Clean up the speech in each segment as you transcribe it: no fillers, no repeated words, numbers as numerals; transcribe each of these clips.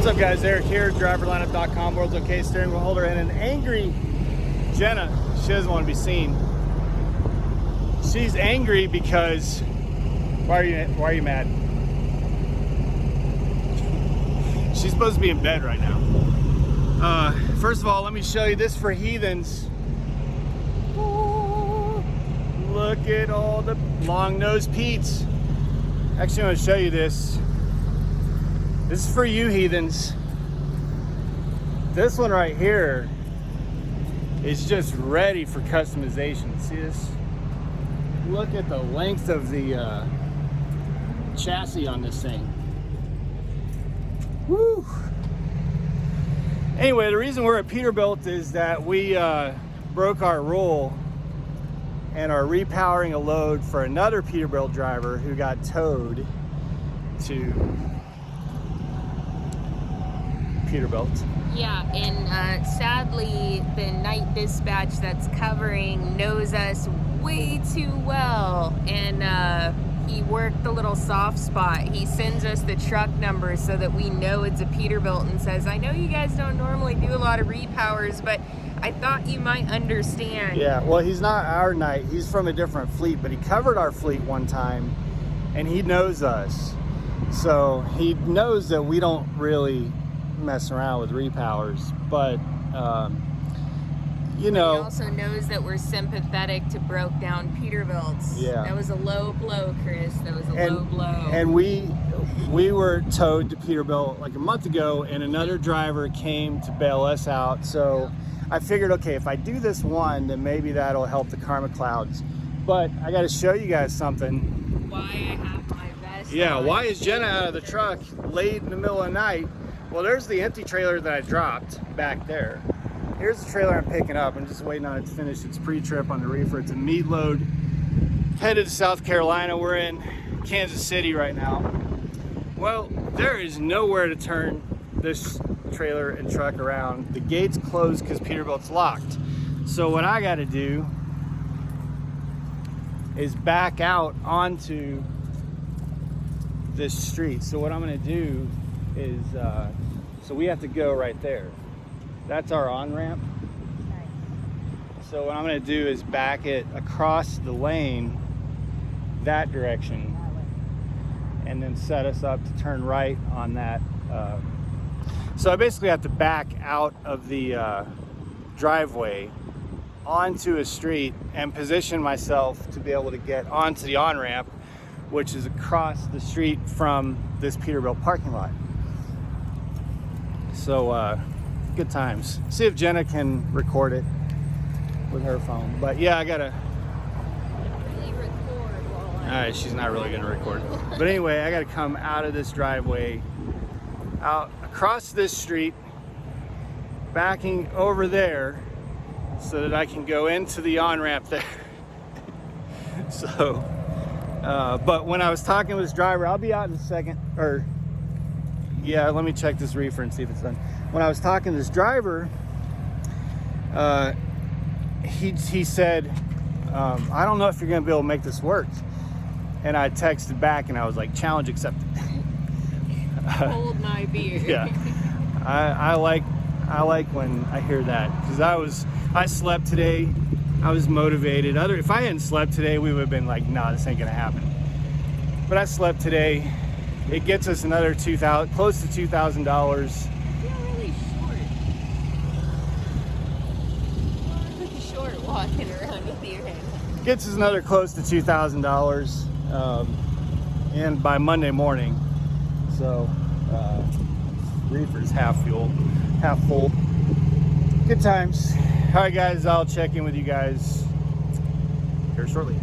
What's up, guys? Eric here, driverlineup.com, world's okay steering wheel holder, and an angry Jenna. She doesn't want to be seen. She's angry because why are you mad? She's supposed to be in bed right now. First of all, let me show you this for heathens. Oh, look at all the long-nosed Pete's. Actually, I'm going to show you this. This is for you heathens. This one right here is just ready for customization. See this? Look at the length of the chassis on this thing. Woo! Anyway, the reason we're at Peterbilt is that we broke our rule and are repowering a load for another Peterbilt driver who got towed to Peterbilt. Yeah, and sadly, the night dispatch that's covering knows us way too well, and he worked the little soft spot. He sends us the truck number so that we know it's a Peterbilt and says, I know you guys don't normally do a lot of repowers, but I thought you might understand. Yeah, well, he's not our night. He's from a different fleet, but he covered our fleet one time, and he knows us. So he knows that we don't really mess around with repowers, but you know, he also knows that we're sympathetic to broke down Peterbilts. Yeah, that was a low blow, Chris. That was a low blow. And we were towed to Peterbilt like a month ago, and another driver came to bail us out. So I figured, okay, if I do this one, then maybe that'll help the karma clouds. But I got to show you guys something. Why I have my vest. Yeah, on. why is Jenna out of the truck late in the middle of the night? Well, there's the empty trailer that I dropped back there. Here's the trailer I'm picking up. I'm just waiting on it to finish its pre-trip on the reefer. It's a meat load headed to South Carolina. We're in Kansas City right now. Well, there is nowhere to turn this trailer and truck around. The gate's closed because Peterbilt's locked. So what I got to do is back out onto this street. So what I'm going to do is, so we have to go right there. That's our on-ramp. Nice. So what I'm going to do is back it across the lane that direction and then set us up to turn right on that. So I basically have to back out of the driveway onto a street and position myself to be able to get onto the on-ramp, which is across the street from this Peterbilt parking lot. So good times. See if Jenna can record it with her phone. But yeah, I gotta really record while all right, she's not really gonna record. But anyway, I gotta come out of this driveway, out across this street, backing over there so that I can go into the on-ramp there. So but when I was talking with this driver, I'll be out in a second, or yeah, let me check this reefer and see if it's done. When I was talking to this driver, he said, I don't know if you're gonna be able to make this work. And I texted back and I was like, challenge accepted. Hold my beer. Yeah, I like when I hear that, because I slept today. I was motivated. If I hadn't slept today, we would have been like, nah, this ain't gonna happen. But I slept today. It gets us another $2,000, close to $2,000. I feel really short. Pretty short walking around with your hand. Gets us another close to $2,000, and by Monday morning. So reefer's half full. Good times. All right, guys, I'll check in with you guys here shortly.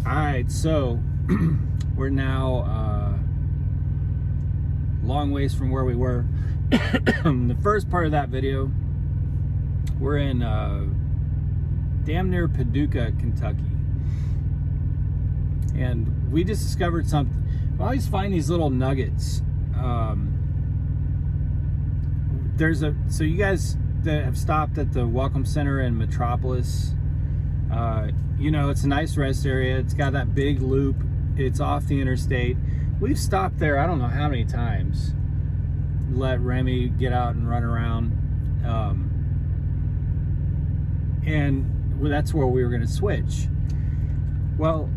All right, so we're now long ways from where we were. The first part of that video, we're in damn near Paducah, Kentucky, and we just discovered something. I always find these little nuggets. So you guys that have stopped at the Welcome Center in Metropolis, you know, it's a nice rest area. It's got that big loop. It's off the interstate. We've stopped there I don't know how many times. Let Remy get out and run around. And that's where we were going to switch. Well,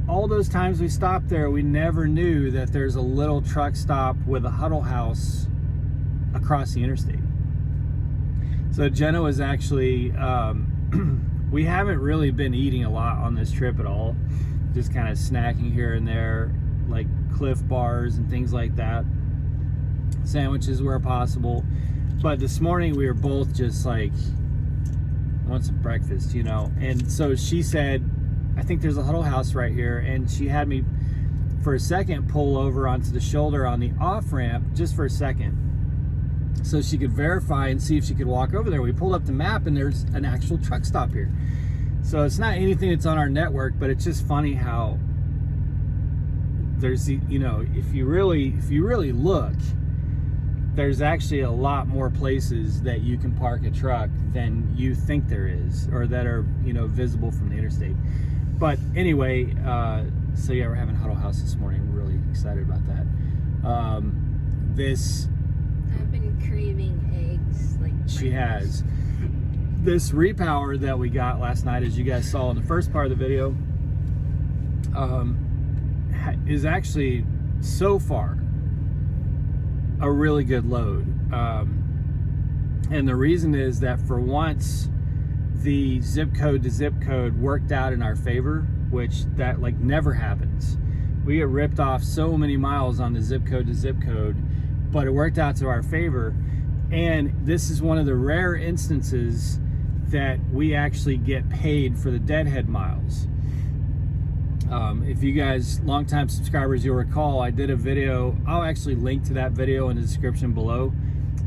all those times we stopped there, we never knew that there's a little truck stop with a huddle house across the interstate. So Jenna was actually, we haven't really been eating a lot on this trip at all. Just kind of snacking here and there, like Cliff bars and things like that. Sandwiches where possible. But this morning we were both just like, I want some breakfast, you know. And so she said, I think there's a huddle house right here. And she had me for a second pull over onto the shoulder on the off ramp just for a second, so she could verify and see if she could walk over there. We pulled up the map and there's an actual truck stop here. So it's not anything that's on our network, but it's just funny how there's, you know, if you really look, there's actually a lot more places that you can park a truck than you think there is, or that are, you know, visible from the interstate. But anyway, so yeah, we're having Huddle House this morning. We're really excited about that. I've been craving eggs like she has. This repower that we got last night, as you guys saw in the first part of the video, is actually so far a really good load. And the reason is that for once the zip code to zip code worked out in our favor, which that like never happens. We get ripped off so many miles on the zip code to zip code, but it worked out to our favor. And this is one of the rare instances that we actually get paid for the deadhead miles. If you guys, longtime subscribers, you'll recall I did a video, I'll actually link to that video in the description below,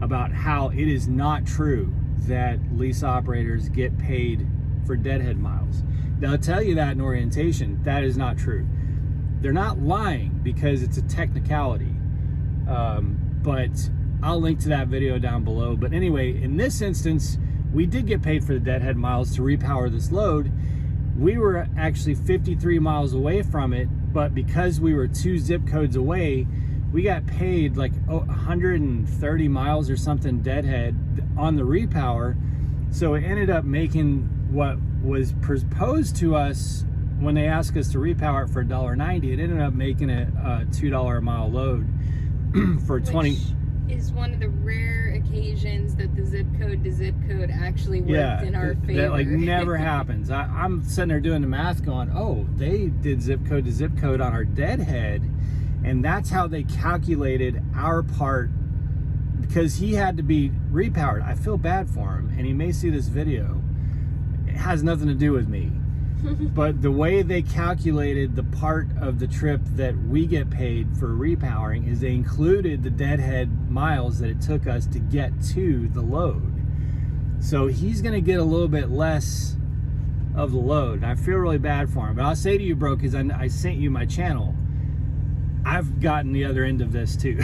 about how it is not true that lease operators get paid for deadhead miles. They'll tell you that in orientation. That is not true. They're not lying because it's a technicality. But I'll link to that video down below. But anyway, in this instance, we did get paid for the deadhead miles to repower this load. We were actually 53 miles away from it, but because we were 2 zip codes away, we got paid like 130 miles or something deadhead on the repower. So it ended up making what was proposed to us when they asked us to repower it for $1.90. It ended up making it a $2 a mile load for 20. Which is one of the rare occasions that the zip code to zip code actually worked in our favor. That like never happens. I'm sitting there doing the math going, oh, they did zip code to zip code on our deadhead, and that's how they calculated our part, because he had to be repowered. I feel bad for him, and he may see this video. It has nothing to do with me. But the way they calculated the part of the trip that we get paid for repowering is they included the deadhead miles that it took us to get to the load. So he's going to get a little bit less of the load. And I feel really bad for him. But I'll say to you, bro, because I sent you my channel, I've gotten the other end of this too.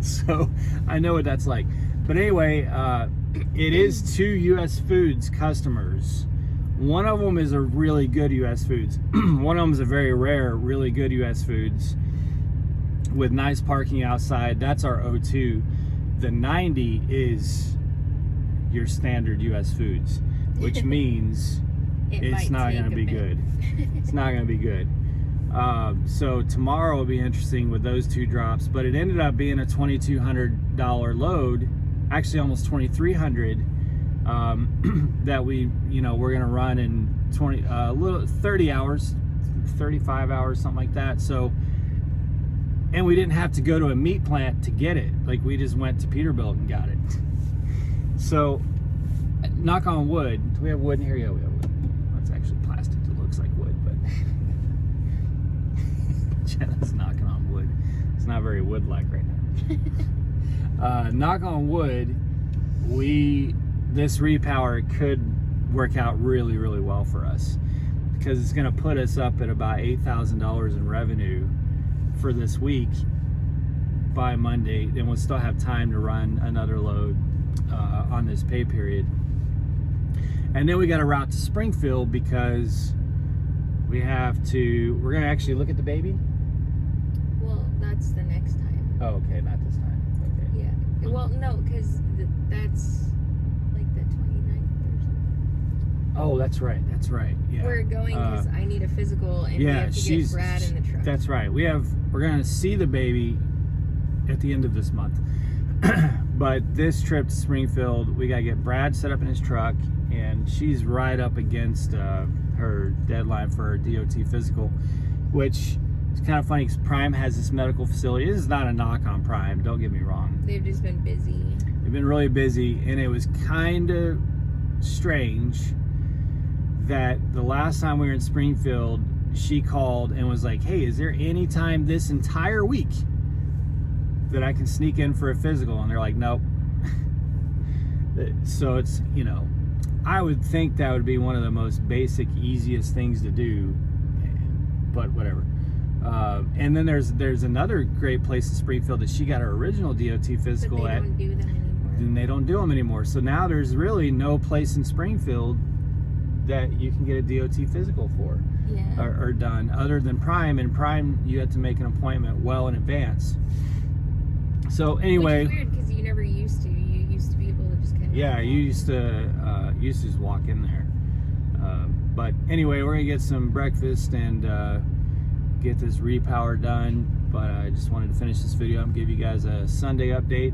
So I know what that's like. But anyway, it is 2 US Foods customers. One of them is a really good US Foods. One of them is a very rare, really good US Foods with nice parking outside. That's our O2. The 90 is your standard US Foods, which means it's not going to be good. It's not going to be good. So tomorrow will be interesting with those 2 drops, but it ended up being a $2,200 load, actually almost $2,300. That we're gonna run in 30 hours, 35 hours, something like that. So, and we didn't have to go to a meat plant to get it. Like, we just went to Peterbilt and got it. So, knock on wood. Do we have wood in here? Yeah, we have wood. That's actually plastic. It looks like wood, but Jenna's knocking on wood. It's not very wood-like right now. Knock on wood. This repower could work out really, really well for us, because it's going to put us up at about $8,000 in revenue for this week by Monday, then we'll still have time to run another load on this pay period. And then we got to route to Springfield because we're going to actually look at the baby. Well, that's the next time. Oh, okay, not this time. Okay. Yeah. Well, no, because that's like the 29th or something. Oh, that's right. Yeah. We're going because I need a physical, and we have to get Brad in the truck. That's right. We're going to see the baby at the end of this month. But this trip to Springfield, we got to get Brad set up in his truck, and she's right up against her deadline for her DOT physical, which is kind of funny because Prime has this medical facility. This is not a knock on Prime, don't get me wrong. They've just been busy. They've been really busy, and it was kind of strange that the last time we were in Springfield, she called and was like, hey, is there any time this entire week that I can sneak in for a physical? And they're like, nope. So it's, I would think that would be one of the most basic, easiest things to do, but whatever. And then there's another great place in Springfield that she got her original DOT physical but they at. don't do them anymore. And they don't do them anymore. So now there's really no place in Springfield that you can get a DOT physical for, or done, other than Prime. And Prime, you have to make an appointment well in advance. So anyway, which is weird because you never used to. You used to be able to just kind of. Yeah, you used to just walk in there. But anyway, we're gonna get some breakfast and get this repower done. But I just wanted to finish this video and give you guys a Sunday update.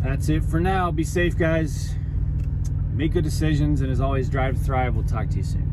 That's it for now. Be safe, guys. Make good decisions, and as always, drive to thrive. We'll talk to you soon.